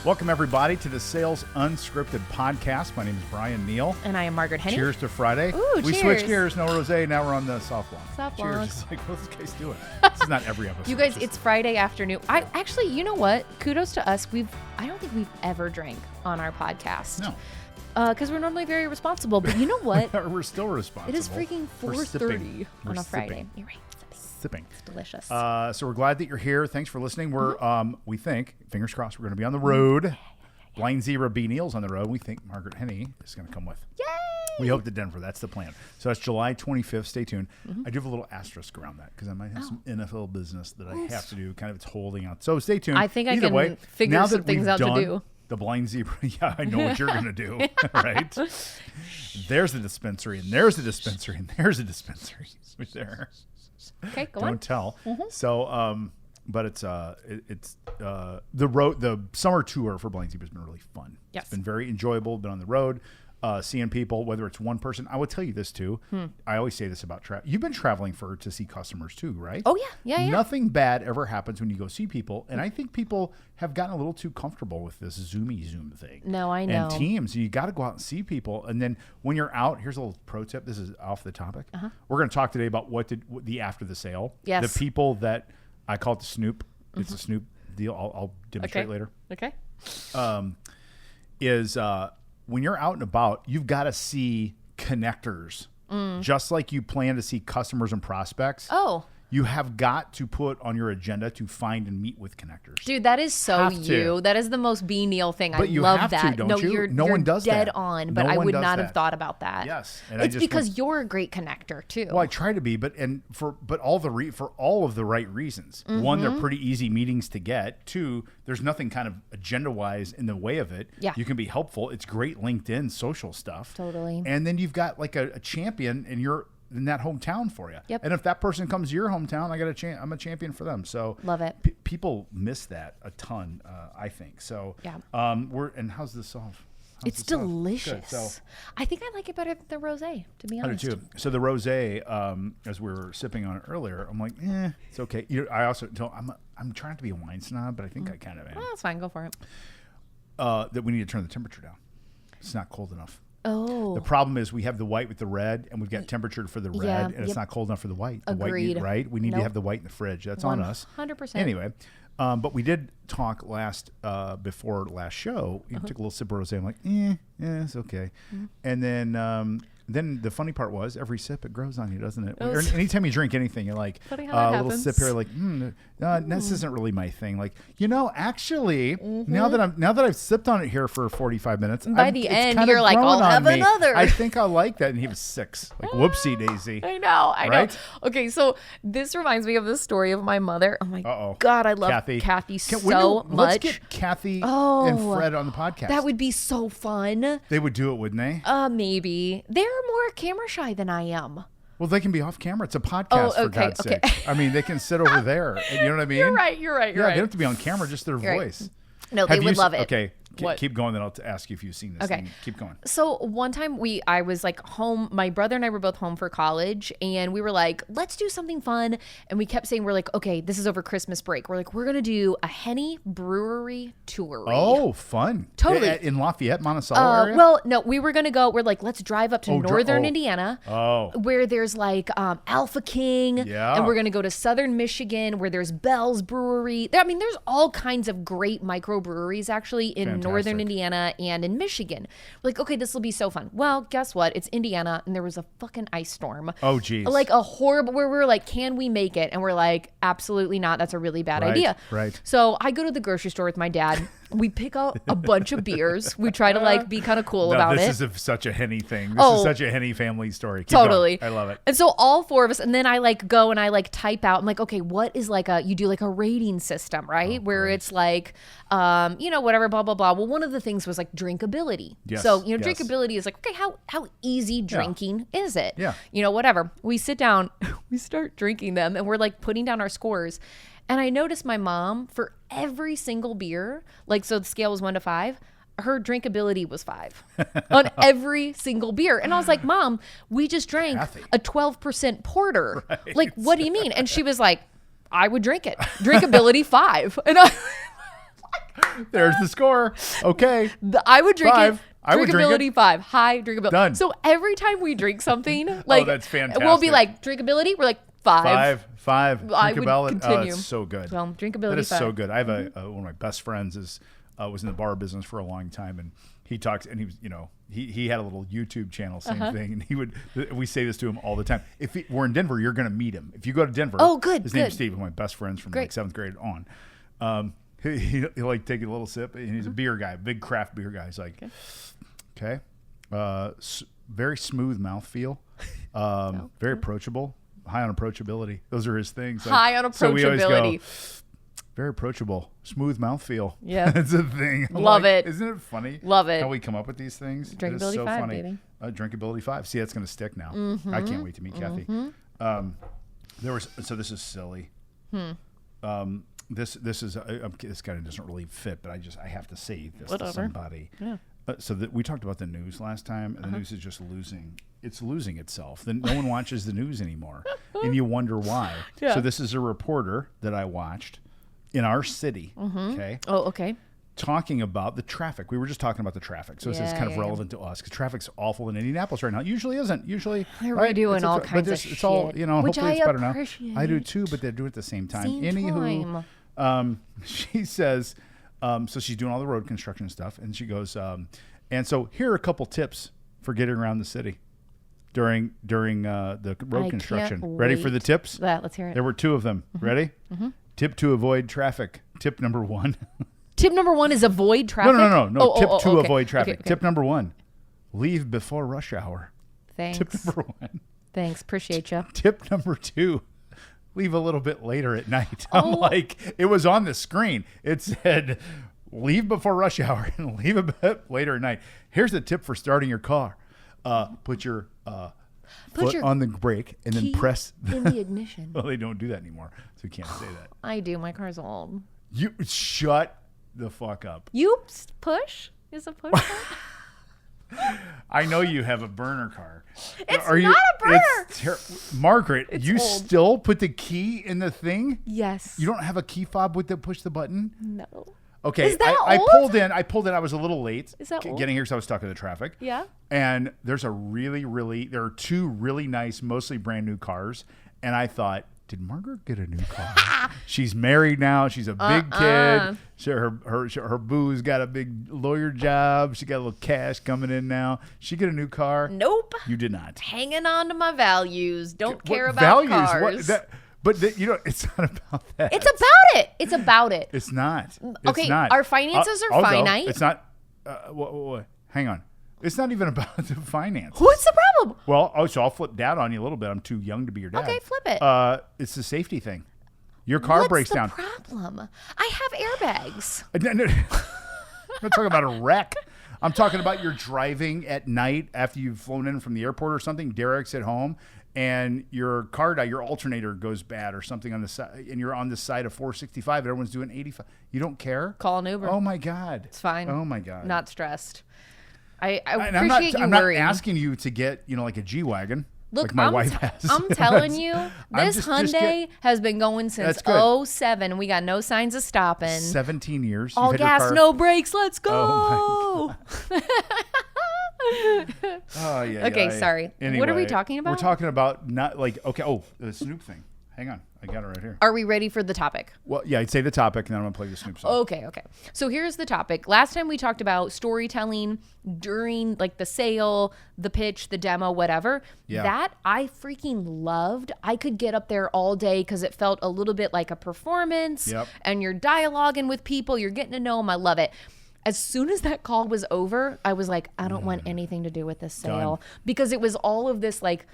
Welcome, everybody, to the Sales Unscripted podcast. My name is Brian Neal. And I am Margaret Henny. Cheers to Friday. Ooh, we cheers. switched gears. No rosé. Now we're on the soft lawn. Soft Cheers. lawn. It's like, what's this guy's doing? This is not every episode. You guys, it's Friday afternoon. I actually, you know what? Kudos to us. I don't think we've ever drank on our podcast. No. Because we're normally very responsible. But you know what? We're still responsible. It is freaking 4:30 on a Friday. You're right. Sipping. It's delicious. So we're glad that you're here. Thanks for listening. We're, we think, fingers crossed, we're going to be on the road. Blind Zebra B. Neal's on the road. We think Margaret Henny is going to come with. Yay! We hope to Denver. That's the plan. So that's July 25th. Stay tuned. I do have a little asterisk around that because I might have some NFL business that I have to do. Kind of it's holding out. So stay tuned. I think Either I can way, figure now some that things we've out to done do. The Blind Zebra. Yeah, I know what you're going to do. Right? There's a dispensary, and there's a dispensary, and there's a dispensary. Right there. Okay, go Don't on. tell. So, but it's the summer tour for Blind Zebra has been really fun. Yes. It's been very enjoyable. Been on the road, seeing people, whether it's one person. I would tell you this too. I always say this about travel. You've been traveling to see customers too, right? Oh, yeah. Nothing bad ever happens when you go see people, and I think people have gotten a little too comfortable with this Zoom thing. No, I know. And Teams, you got to go out and see people, and then when you're out, here's a little pro tip. This is off the topic. We're going to talk today about what the after the sale. Yes. The people that I call it the Snoop. It's a Snoop deal. I'll demonstrate later. Okay. Is when you're out and about, you've got to see connectors, just like you plan to see customers and prospects. Oh. You have got to put on your agenda to find and meet with connectors. Dude, that is so Have you. to. That is the most B. Neal thing. But I you love have to, that. don't no, you? You're, No you're one does dead that. on, but No I one would does not that. have thought about that. Yes. And It's because you're a great connector too. Well, I try to be, but for all of the right reasons. One, they're pretty easy meetings to get. Two, there's nothing kind of agenda-wise in the way of it. Yeah. You can be helpful. It's great LinkedIn social stuff. Totally. And then you've got like a champion and you're in that hometown for you. Yep. And if that person comes to your hometown, I'm a champion for them. So Love it. People miss that a ton, I think. So Yeah. And how's this off? It's delicious. Good. So, I think I like it better than the rosé, to be I do honest. too. So the rosé, as we were sipping on it earlier, I'm like, it's okay. I also don't. I'm trying to be a wine snob, but I think I kind of am. Well, that's fine. Go for it. That we need to turn the temperature down. It's not cold enough. Oh. The problem is we have the white with the red, and we've got temperature for the red, Yeah, and it's not cold enough for the white. The Agreed. White, right? We need to Nope. have the white in the fridge. That's on us. 100%. Anyway, but we did talk before last show. You took a little sip of rosé. I'm like, it's okay. And then the funny part was every sip it grows on you, doesn't it? Or anytime you drink anything, you're like Funny how that a little happens. sip here, like this isn't really my thing. Like actually, now that I've sipped on it here for 45 minutes, By the it's end, kinda you're like, growing I'll on have me. another. I think I like that. And he was 6. Like whoopsie daisy. I know. Right? Okay, so this reminds me of the story of my mother. Oh my God, I love Kathy so much. Let's get Kathy and Fred on the podcast. That would be so fun. They would do it, wouldn't they? Maybe. They're more camera shy than I am. Well, they can be off camera. It's a podcast, for God's sake. You know what I mean? You're right. They don't have to be on camera, just their You're right. voice. No, they would love it. Okay, What? keep going, then I'll ask you if you've seen this Okay. thing. Keep going. So one time I was like home, my brother and I were both home for college, and we were like, let's do something fun. And we kept saying, we're like, okay, this is over Christmas break. We're like, we're going to do a Henny brewery tour. Oh, fun. Totally. In Lafayette, Monticello area? Well, no, we were going to go, we're like, let's drive up to northern oh. Indiana Oh. where there's like Alpha King. Yeah. And we're going to go to southern Michigan where there's Bell's Brewery. I mean, there's all kinds of great microbreweries actually in northern Indiana and in Michigan. We're like, okay, this will be so fun. Well, guess what? It's Indiana and there was a fucking ice storm. Oh, geez. Like a horrible, where we were like, can we make it? And we're like, absolutely not. That's a really bad idea. Right. So I go to the grocery store with my dad. We pick out a bunch of beers. We try to like be kind of cool about it. This is such a Henny thing. This is such a Henny family story. Keep Totally. going. I love it. And so all 4 of us, and then I like go and I like type out, I'm like, okay, what is like you do like a rating system, right? Where it's like, whatever, blah, blah, blah. Well, one of the things was like drinkability. Yes, So, yes. drinkability is like, okay, how easy drinking is it? Yeah. Whatever. We sit down, we start drinking them, and we're like putting down our scores. And I noticed my mom, for every single beer, like, so the scale was 1 to 5, her drinkability was 5 on every single beer. And I was like, Mom, we just drank Kathy. a 12% porter. Right. Like, what do you mean? And she was like, I would drink it. Drinkability 5. And I There's the score. Okay. I would drink 5. it. I would drink Drinkability it. 5. High drinkability. Done. So every time we drink something, like that's fantastic. we'll be like drinkability. We're like 5. 5. I would Drinkability. continue. It's so good. Well, drinkability That is 5. so good. I have one of my best friends was in the bar business for a long time, and he talks, and he was, he had a little YouTube channel, same thing, and we say this to him all the time. If we're in Denver, you're going to meet him. If you go to Denver, Oh, good, his name's good. Steve, one of my best friends from Great. like 7th grade on. He'll like take a little sip, and he's a beer guy, big craft beer guy. He's like, okay, very smooth mouthfeel, very approachable, high on approachability. Those are his things. Like, High on so we always go, approachability. very approachable, smooth mouthfeel. Yeah. That's a thing. I'm Love like, it. Isn't it funny? Love it. How we come up with these things. It is Drinkability so 5, funny. baby. Drinkability 5. See, that's going to stick now. I can't wait to meet Kathy. So this is silly. This is this kind of doesn't really fit, but I have to say this to somebody. Yeah. So we talked about the news last time, and the news is just losing itself. Then no one watches the news anymore, and you wonder why. Yeah. So this is a reporter that I watched in our city. Okay. Oh, okay. Talking about the traffic. We were just talking about the traffic. So this is kind of relevant to us because traffic's awful in Indianapolis right now. Usually isn't. Usually They're right? redoing It's all but kinds of it's all, shit, hopefully which I it's better now. appreciate. I do too, but they do it at the same time. Same time. She says, so she's doing all the road construction stuff, and she goes, and so here are a couple tips for getting around the city during the road I construction. can't Ready for the wait. tips? Let's hear it. There were 2 of them. Ready? Tip to avoid traffic. Tip number 1. Tip number 1 is avoid traffic. No. Tip to okay. avoid traffic. Okay. Tip number 1, leave before rush hour. Thanks. Tip number 1. Thanks. Appreciate you. Tip number 2, leave a little bit later at night. I'm Oh. like, it was on the screen. It said, leave before rush hour and leave a bit later at night. Here's a tip for starting your car. Put your foot your on the brake and then key press. in the ignition. Well, they don't do that anymore, so you can't say that. I do. My car's old. You shut the fuck up. You push? Is a push? I know you have a burner car. It's not a burner. Margaret, It's you old. still put the key in the thing? Yes. You don't have a key fob with the push the button? No. Okay, Is that I old? pulled in. I was a little late Is that old? getting here because I was stuck in the traffic. Yeah. And there are 2 really nice, mostly brand new cars. And I thought, did Margaret get a new car? She's married now. She's a big kid. Her boo's got a big lawyer job. She got a little cash coming in now. She get a new car? Nope. You did not. Hanging on to my values. Don't care What about values? cars. It's not about that. It's about it. It's about it. It's not. Okay, It's not. our finances are I'll go. finite. It's not. Hang on. It's not even about the finance. What's the problem? Well, so I'll flip dad on you a little bit. I'm too young to be your dad. Okay, flip it. It's the safety thing. Your car breaks down. What's the problem? I have airbags. No. I'm not talking about a wreck. I'm talking about you're driving at night after you've flown in from the airport or something. Derek's at home, and your your alternator goes bad or something on the side, and you're on the side of 465. And everyone's doing 85. You don't care? Call an Uber. Oh my God. It's fine. Oh my God. Not stressed. I And appreciate I'm not worrying. asking you to get, like a G-Wagon. Look, like my wife has. I'm telling you, I'm this just Hyundai has been going since That's good. 07. We got no signs of stopping. 17 years. All You've had your gas, car- no brakes. Let's go. Oh, Oh, yeah. Okay, yeah. sorry. What are we Anyway, talking about? We're talking about not like, okay. Oh, the Snoop thing. Hang on. I got it right here. Are we ready for the topic? Well, yeah, I'd say the topic, and then I'm going to play the Snoop song. Okay. So here's the topic. Last time we talked about storytelling during like the sale, the pitch, the demo, whatever. Yeah. That I freaking loved. I could get up there all day because it felt a little bit like a performance. Yep. And you're dialoguing with people. You're getting to know them. I love it. As soon as that call was over, I was like, I don't want anything to do with this sale. Done. Because it was all of this like,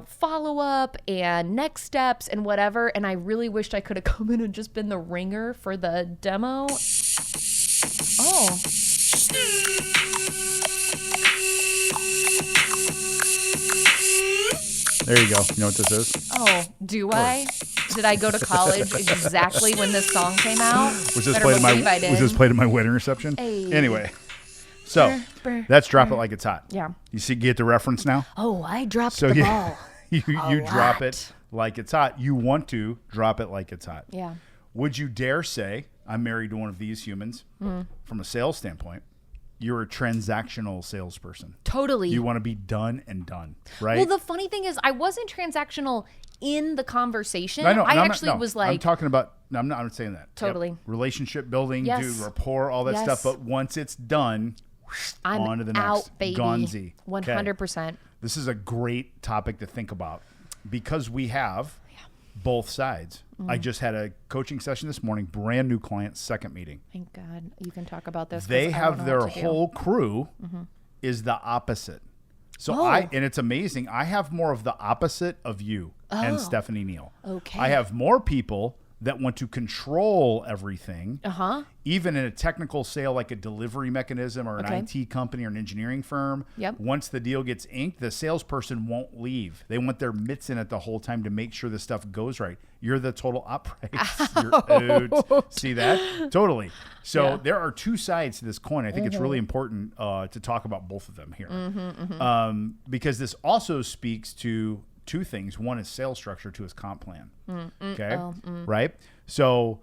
follow up and next steps and whatever. And I really wished I could have come in and just been the ringer for the demo. Oh. There you go. You know what this is? Oh, do I? Did I go to college exactly when this song came out? Was this Better played at believe I did. my wedding reception? Hey. Anyway, so that's Drop It Like It's Hot. Yeah. You see, get the reference now? Oh, I dropped So the you, ball. you drop lot. it like it's hot. You want to drop it like it's hot. Yeah. Would you dare say, I'm married to one of these humans. From a sales standpoint, you're a transactional salesperson. Totally. You want to be done and done, right? Well, the funny thing is, I wasn't transactional in the conversation. I know. I No, actually no, was like, I'm talking about. No, I'm not saying that. Totally. Yep. Relationship building, Yes. do rapport, all that Yes. stuff. But once it's done, I'm on to the next. out, baby. Gonzi. 100%. This is a great topic to think about because we have both sides. I just had a coaching session this morning, brand new client, second meeting. Thank God you can talk about this. 'cause They I don't have know their what to do. whole crew is the opposite. So and it's amazing. I have more of the opposite of you and Stephanie Neal. Okay. I have more people that want to control everything. Even in a technical sale like a delivery mechanism or an IT company or an engineering firm. Yep. Once the deal gets inked, the salesperson won't leave. They want their mitts in it the whole time to make sure the stuff goes right. You're the total operator. You're out. See that? Totally. So there are two sides to this coin. I think it's really important to talk about both of them here. Because this also speaks to two things. One is sales structure, two is comp plan. Okay. Right. So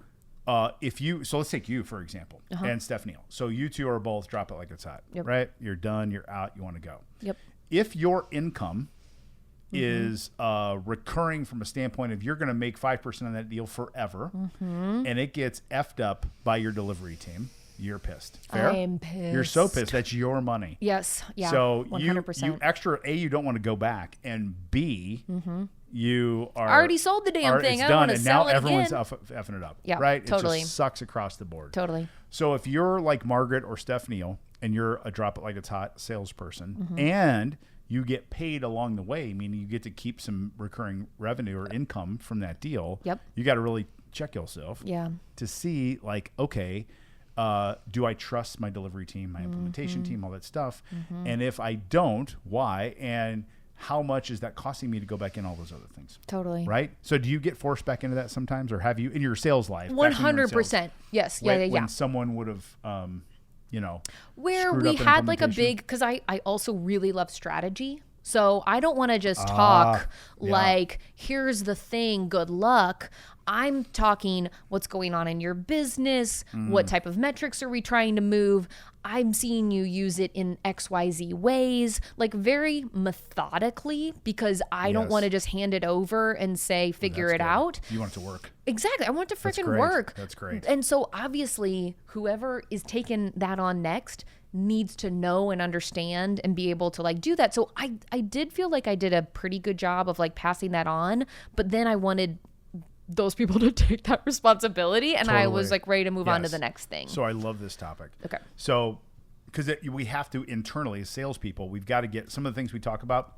let's take you, for example, and Stephanie. So you two are both drop it like it's hot, right? You're done. You're out. You want to go. Yep. If your income is recurring from a standpoint of you're going to make 5% on that deal forever and it gets effed up by your delivery team, you're pissed. Fair? I'm pissed. You're so pissed. That's your money. Yes. Yeah. So 100%. you extra, A, you don't want to go back, and B, you are I already sold the damn thing. It's I don't done, want to and sell now it everyone's again. effing it up. Yeah, Right? totally. It just sucks across the board. Totally. So if you're like Margaret or Stephanie and you're a drop it like it's hot salesperson and you get paid along the way, meaning you get to keep some recurring revenue or income from that deal, you got to really check yourself to see like, okay, do I trust my delivery team, my implementation team, all that stuff? And if I don't, why? And how much is that costing me to go back in all those other things? Totally. Right? So do you get forced back into that sometimes, or have you in your sales life? back when you were in sales, 100%. Yes. when someone would have, where screwed we up an had like a implementation? big, because I also really love strategy. So I don't want to just talk like, here's the thing, good luck. I'm talking what's going on in your business. What type of metrics are we trying to move? I'm seeing you use it in XYZ ways, like very methodically, because I don't want to just hand it over and say, figure it out. You want it to work. Exactly. I want it to freaking great. work. That's great. And so obviously whoever is taking that on next needs to know and understand and be able to like do that. So I did feel like I did a pretty good job of like passing that on, but then I wanted those people to take that responsibility, and I was like ready to move on to the next thing. So I love this topic. Okay. So because we have to internally as salespeople, we've got to get some of the things we talk about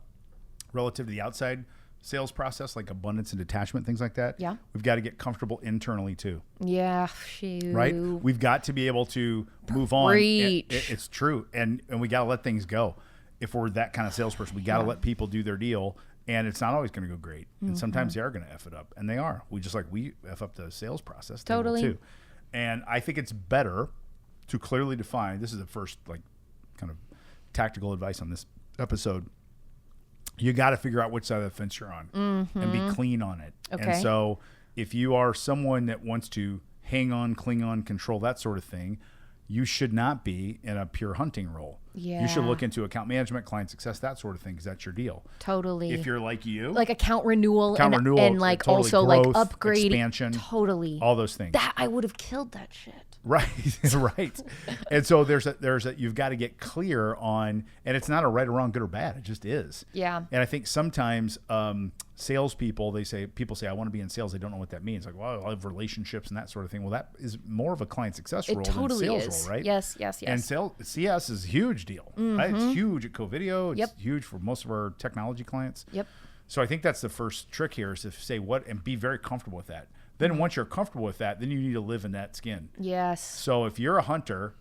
relative to the outside sales process, like abundance and detachment, things like that. Yeah. We've got to get comfortable internally too. Yeah. Shoot. Right. We've got to be able to move on. It's true. And we got to let things go. If we're that kind of salesperson, we got to let people do their deal. And it's not always going to go great. And sometimes they are going to F it up. And they are. We F up the sales process. Totally. Too. And I think it's better to clearly define. This is the first like kind of tactical advice on this episode. You got to figure out which side of the fence you're on and be clean on it. Okay. And so if you are someone that wants to hang on, cling on, control, that sort of thing, you should not be in a pure hunting role. Yeah. You should look into account management, client success, that sort of thing, because that's your deal. Totally. If you're like you, like account renewal, and like totally also growth, like upgrade, expansion, totally, all those things. That I would have killed that shit. Right, right. And so you've got to get clear on, and it's not a right or wrong, good or bad. It just is. Yeah. And I think sometimes salespeople, people say, I want to be in sales. They don't know what that means. Like, well, I have relationships and that sort of thing. Well, that is more of a client success role than a sales role, right? Yes. And CS is a huge deal. Right? It's huge at Covideo. It's huge for most of our technology clients. Yep. So I think that's the first trick here is to say what and be very comfortable with that. Then once you're comfortable with that, then you need to live in that skin. Yes. So if you're a hunter,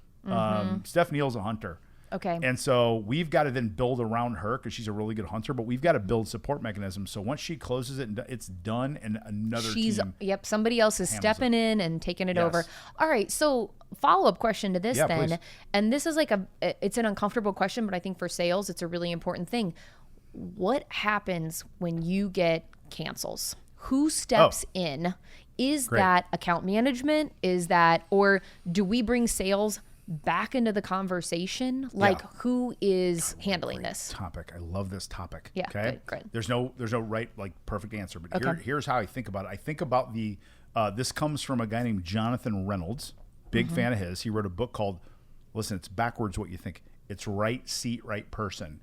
Steph Neal's a hunter. Okay. And so we've got to then build around her because she's a really good hunter, but we've got to build support mechanisms. So once she closes it, it's done, and another team. Yep. Somebody else is stepping in and taking it over. All right. So follow-up question to this then. Please. And this is like it's an uncomfortable question, but I think for sales, it's a really important thing. What happens when you get cancels? Who steps in Is that account management? Is that, or do we bring sales back into the conversation? Like who is handling this topic? I love this topic. Yeah. Okay. Good. There's no right, like perfect answer, but here's how I think about it. I think about this comes from a guy named Jonathan Reynolds, big fan of his. He wrote a book called, listen, it's backwards what you think. It's right seat, right person.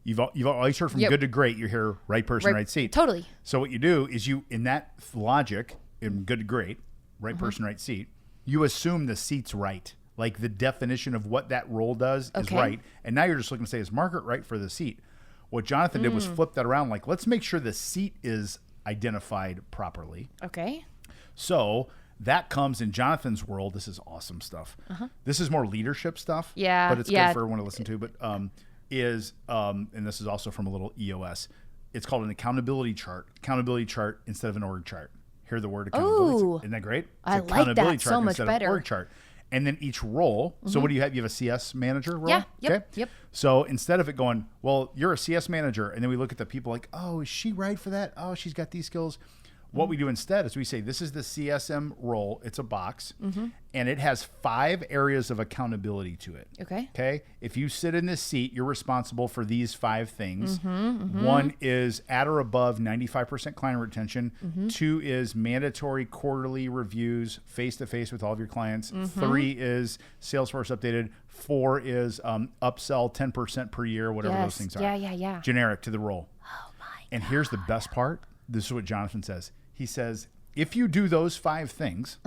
You've always heard from good to great. You hear right person, right seat. Totally. So what you do is in that logic, in good to great, right person, right seat, you assume the seat's right. Like the definition of what that role does is right. And now you're just looking to say, is Margaret right for the seat? What Jonathan did was flip that around. Like, let's make sure the seat is identified properly. Okay. So that comes in Jonathan's world. This is awesome stuff. This is more leadership stuff. Yeah. But it's good for everyone to listen to. But and this is also from a little EOS. It's called an accountability chart. Accountability chart instead of an org chart. Hear the word accountability. Ooh, Isn't that great? It's I like that so much better. Org chart. And then each role. So what do you have? You have a CS manager role? Yeah. Yep. Okay? Yep. So instead of it going, well, you're a CS manager, and then we look at the people like, oh, is she right for that? Oh, she's got these skills. What we do instead is we say, this is the CSM role. It's a box, and it has 5 areas of accountability to it. Okay. If you sit in this seat, you're responsible for these 5 things. 1 is at or above 95% client retention. 2 is mandatory quarterly reviews face-to-face with all of your clients. 3 is Salesforce updated. 4 is upsell 10% per year, whatever those things are. Yeah. Generic to the role. Oh my God. And here's the best part. This is what Jonathan says. He says, if you do those 5 things,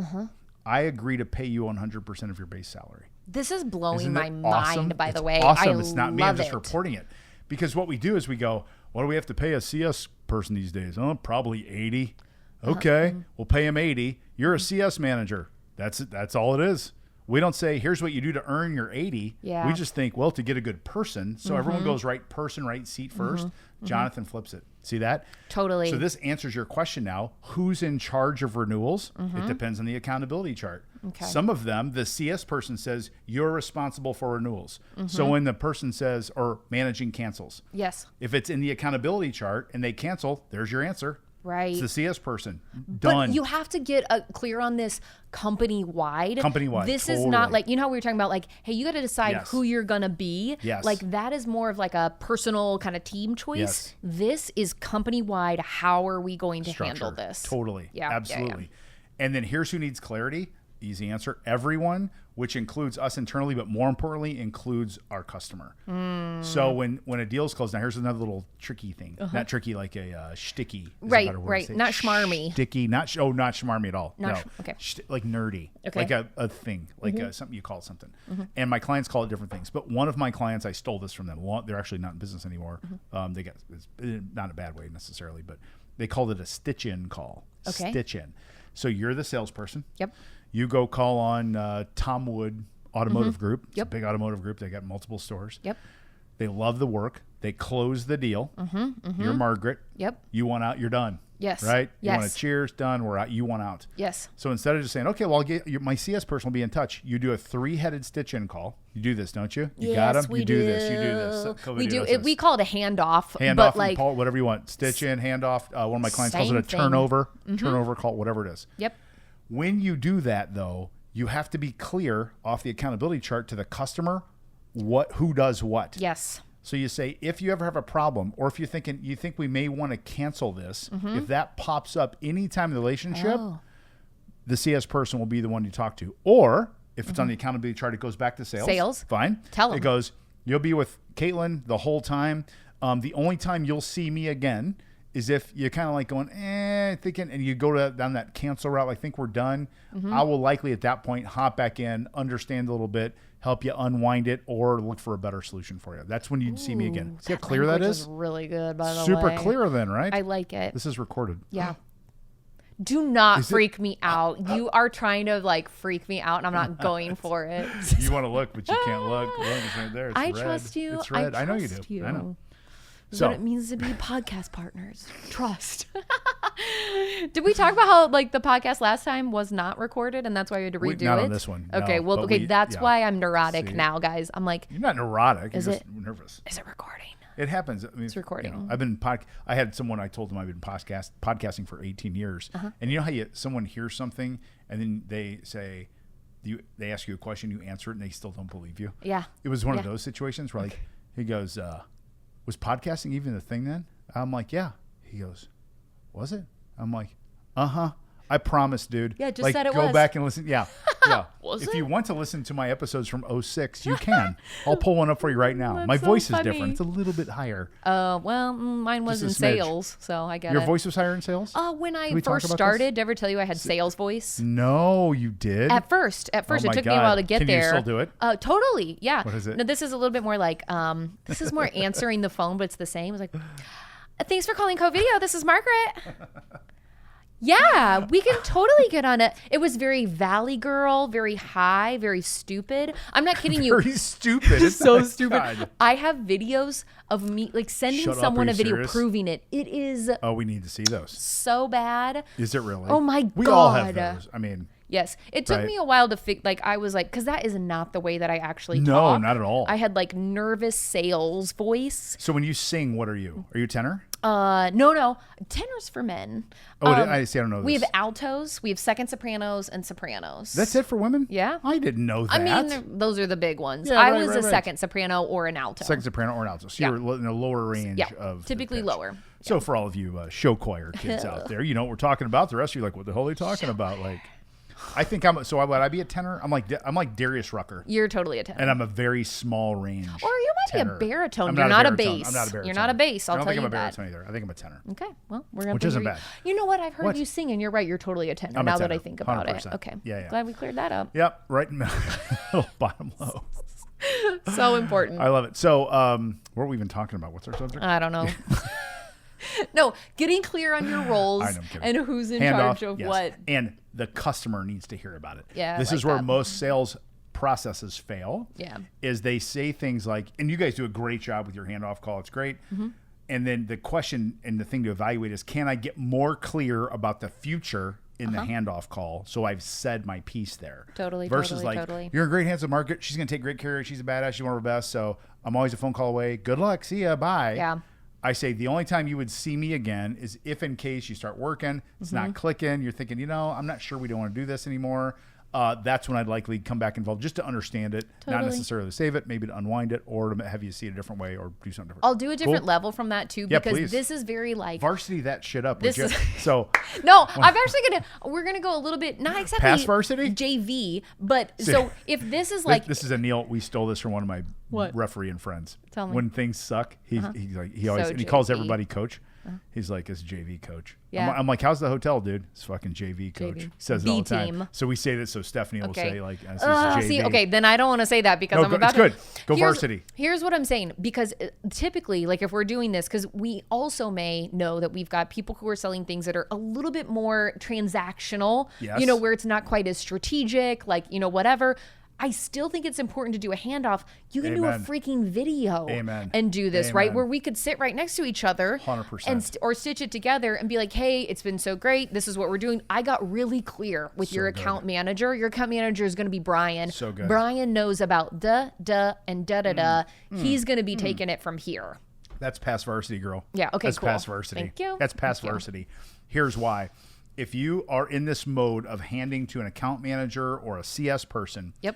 I agree to pay you 100% of your base salary. This is blowing my awesome? mind, by the It's way. Awesome. I It's not me. I'm just love it. reporting it. Because what we do is we go, what do we have to pay a CS person these days? Oh, probably 80. Okay. We'll pay him 80. You're a CS manager. That's it. That's all it is. We don't say, here's what you do to earn your 80. Yeah. We just think, well, to get a good person. So everyone goes right person, right seat 1st. Jonathan flips it. See that? Totally. So this answers your question now. Who's in charge of renewals? It depends on the accountability chart. Okay. Some of them, the CS person says, you're responsible for renewals. So when the person says, or managing cancels. Yes. If it's in the accountability chart and they cancel, there's your answer. Right. It's the CS person. Done. But you have to get clear on this company-wide. Company-wide, This is not totally. like, you know how we were talking about like, hey, you got to decide Yes. who you're going to be. Yes. Like that is more of like a personal kind of team choice. Yes. This is company-wide. How are we going to handle Structure. this? Totally. Yeah. Absolutely. And then here's who needs clarity. Easy answer. Everyone, which includes us internally, but more importantly, includes our customer. So when a deal's closed, now here's another little tricky thing. Not tricky, like a shticky. is a Right, better word to right. say. Not schmarmy. Sticky, not schmarmy at all. Not okay. Like nerdy. Okay. Like a thing, like something you call it something. And my clients call it different things. But one of my clients, I stole this from them. Well, they're actually not in business anymore. They got, it's not in a bad way necessarily, but they called it a stitch-in call. Okay. Stitch-in. So you're the salesperson. Yep. You go call on Tom Wood Automotive Group. It's Yep. a big automotive group. They got multiple stores. Yep. They love the work. They close the deal. You're Margaret. Yep. You want out. You're done. Yes. Right? You want Yes. to cheers, done. We're out. You want out. Yes. So instead of just saying, okay, well, my CS person will be in touch, you do a 3-headed stitch-in call. You do this, don't you? You got them? We You do this. You do this. COVID We do does it. this. We call it a handoff. Hand but off, like, call it whatever you want. Stitch in, hand off. One of my clients calls it Same a thing. turnover. Turnover call, whatever it is. yep. When you do that, though, you have to be clear off the accountability chart to the customer who does what. Yes. So you say, if you ever have a problem, or if you think we may want to cancel this, if that pops up anytime in the relationship, the CS person will be the one you talk to. Or if it's on the accountability chart, it goes back to sales. Sales. Fine. Tell 'em. It goes, you'll be with Caitlin the whole time. The only time you'll see me again is if you're kind of like going, thinking, and you go down that cancel route. I think we're done. I will likely at that point hop back in, understand a little bit, help you unwind it, or look for a better solution for you. That's when you'd see me again. See how clear that language is? really good, by the way. Super clear then, right? I like it. This is recorded. Yeah. Do not freak me out. You are trying to like freak me out, and I'm not going for it. You want to look, but you can't look. Look, it's right there. It's I red. trust you. It's red. I know you trust do. you. I know. Is So- what it means to be podcast partners. Trust. Did we talk about how like the podcast last time was not recorded, and that's why we had to redo Not it? on this one, Okay. no, Well, but okay. we- that's yeah. why I'm neurotic See? now, guys. I'm like, You're not neurotic. Is You're just it- nervous. is it recording? It happens. I mean, It's recording. You know, I've been I had someone, I told them I've been podcasting for 18 years. And you know how someone hears something and then they say, they ask you a question, you answer it, and they still don't believe you. Yeah. It was one of those situations where like, he goes, was podcasting even a thing then? I'm like, yeah. He goes, was it? I'm like, uh-huh. I promise, dude. Yeah, just like, said it go was. back and listen. Yeah. Yeah. Was if it? you want to listen to my episodes from 06, you can. I'll pull one up for you right now. That's My so voice funny. is different. It's a little bit higher. Well, mine was in Just a smidge. sales, so I get Your it. voice was higher in sales? When I we talk first about this? started, did I ever tell you I had sales voice? No, you did? At first, Oh it my took me a while to God. get Can there. you still do it? Totally, yeah. What is it? No, this is a little bit more like, this is more answering the phone, but it's the same. It's like, thanks for calling Co-Video. This is Margaret. Yeah, we can totally get on it. It was very Valley Girl, very high, very stupid. I'm not kidding you. Very stupid. It's So not- stupid. God. I have videos of me like sending Shut up, someone are a you video serious? proving it. It is Oh, we need to see those. so bad. Is it really? Oh my We all have God. those. I mean, Yes. It took Right. me a while to I was like, because that is not the way that I actually No, talk. not at all. I had like nervous sales voice. so when you sing, what are you? Are you a tenor? No. Tenors for men. Oh, I see. I don't know We this. have altos, we have second sopranos, and sopranos. That's it for women? Yeah. I didn't know that. I mean, those are the big ones. Yeah, I right, was right, a right. second soprano or an alto. Second soprano or an alto. So Yeah. you're in a lower range Yeah, of the typically pitch. lower. So for all of you show choir kids out there, you know what we're talking about. The rest of you are like, what the hell are they talking about? Like, I think would I be a tenor? I'm like Darius Rucker, You're totally a tenor. and I'm a very small range. Or you might tenor. be a baritone. I'm You're not a baritone. bass. I'm not a baritone. You're not a bass. I'll I don't tell think you I'm a that. baritone either. I think I'm a tenor. Okay, well, we're gonna Which have to isn't hear bad. You know what? I've heard What? you sing, and you're right. You're totally a tenor. I'm a Now that I tenor, think about 100%. it. Okay. Yeah. Glad we cleared that up. Yep, right in the bottom low. So important. I love it. So, what are we even talking about? What's our subject? I don't know. No, getting clear on your roles I know, I'm kidding. and who's in Handoff, charge of yes. what. And the customer needs to hear about it. Yeah, I this like is where that. most sales processes fail. Yeah. Is they say things like, and you guys do a great job with your handoff call. It's great. Mm-hmm. And then the question and the thing to evaluate is, can I get more clear about the future in the handoff call? So I've said my piece there. Totally, Versus totally, like, totally. you're in great hands with Margaret. She's going to take great care of you. She's a badass. She's one of our best. So I'm always a phone call away. Good luck. See ya. Bye. Yeah. I say the only time you would see me again is if in case you start working, it's Mm-hmm. not clicking, you're thinking, I'm not sure we don't want to do this anymore. That's when I'd likely come back involved just to understand it, not Totally. necessarily save it, maybe to unwind it or to have you see it a different way or do something different. I'll do a different Cool. level from that too, Yeah, because please. this is very like. Varsity that shit up. This Would you? is- So No, we're gonna go a little bit, not exactly Past varsity? JV, but so if this is like, this is a Neil. We stole this from one of my What? refereeing friends. Tell me. When things suck, he's like he always So and he calls JV. everybody coach. He's like, it's JV coach. Yeah. I'm like, how's the hotel, dude? It's fucking JV coach. JV. He says it all the time. B-team. So we say that so Stephanie will Okay. say like, this is JV. see, okay, then I don't want to say that because No, I'm go- about it's to. good. Go Here's- varsity. Here's what I'm saying, because typically, like if we're doing this, because we also may know that we've got people who are selling things that are a little bit more transactional, Yes. where it's not quite as strategic, like, whatever. I still think it's important to do a handoff. You can do a Amen. freaking video Amen. and do this, right? Amen. Where we could sit right next to each other 100%. and or stitch it together and be like, hey, it's been so great. This is what we're doing. I got really clear with your good. account manager. Your account manager is going to be Brian. So good. Brian knows about and da-da-da. He's going to be taking it from here. That's past varsity, girl. Yeah, okay, That's cool. past varsity. Thank you. That's past Thank you. varsity. Here's why. If you are in this mode of handing to an account manager or a CS person, Yep.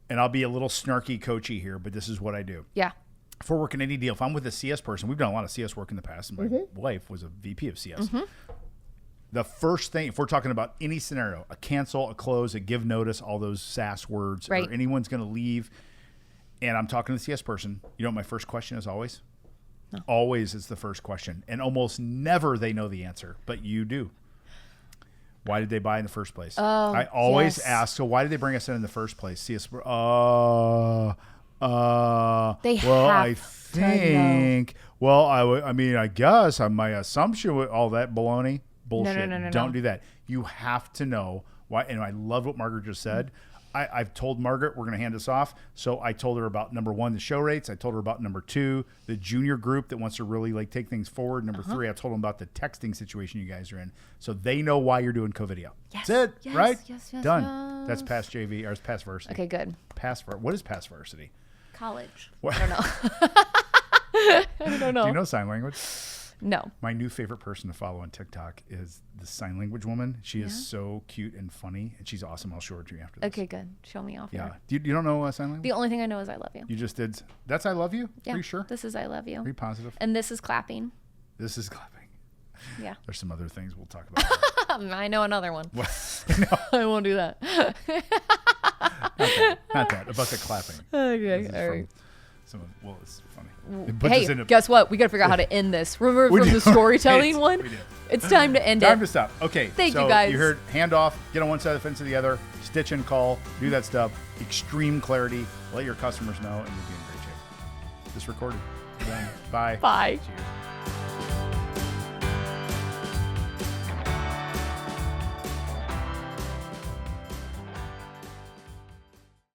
and I'll be a little snarky coachy here, but this is what I do. Yeah. If we're working any deal, if I'm with a CS person, we've done a lot of CS work in the past, and my Mm-hmm. wife was a VP of CS. The first thing, if we're talking about any scenario, a cancel, a close, a give notice, all those SaaS words, Right. or anyone's going to leave, and I'm talking to the CS person, you know what my first question is always? No. Always is the first question. And almost never they know the answer, but you do. Why did they buy in the first place? I always yes. ask, so why did they bring us in the first place? CS, They well, have I to think, well, I mean, I guess my assumption with all that baloney, bullshit. no, Don't no. do that. You have to know why. And I love what Margaret just said. I've told Margaret we're going to hand this off. So I told her about number 1, the show rates. I told her about number 2, the junior group that wants to really like take things forward. Number 3, I told them about the texting situation you guys are in. So they know why you're doing co-video. Yes, That's it, yes, right? yes, Done. yes. That's past JV or it's past varsity. Okay, good. What is past varsity? College. What? I don't know. I don't know. Do you know sign language? No. My new favorite person to follow on TikTok is the sign language woman. She is so cute and funny, and she's awesome. I'll show her to you after this. Okay, good. Show me off. Yeah. Here. You don't know sign language? The only thing I know is I love you. You just did. That's I love you? Yeah. Are you sure? This is I love you. Are you positive? And this is clapping. This is clapping. Yeah. There's some other things we'll talk about. I know another one. No, I won't do that. not that. About the clapping. Okay. This is All from right. well, it's funny. It puts Hey, us in a- guess what? We got to figure out how to end this. Remember We from do. the storytelling We one? do. It's time to end Time it. to stop. Okay. Thank so you, guys. You heard handoff, get on one side of the fence to the other, stitch and call, do that stuff. Extreme clarity. Let your customers know, and you'll be in great shape. This recorded. Done. Bye. Bye. Cheers.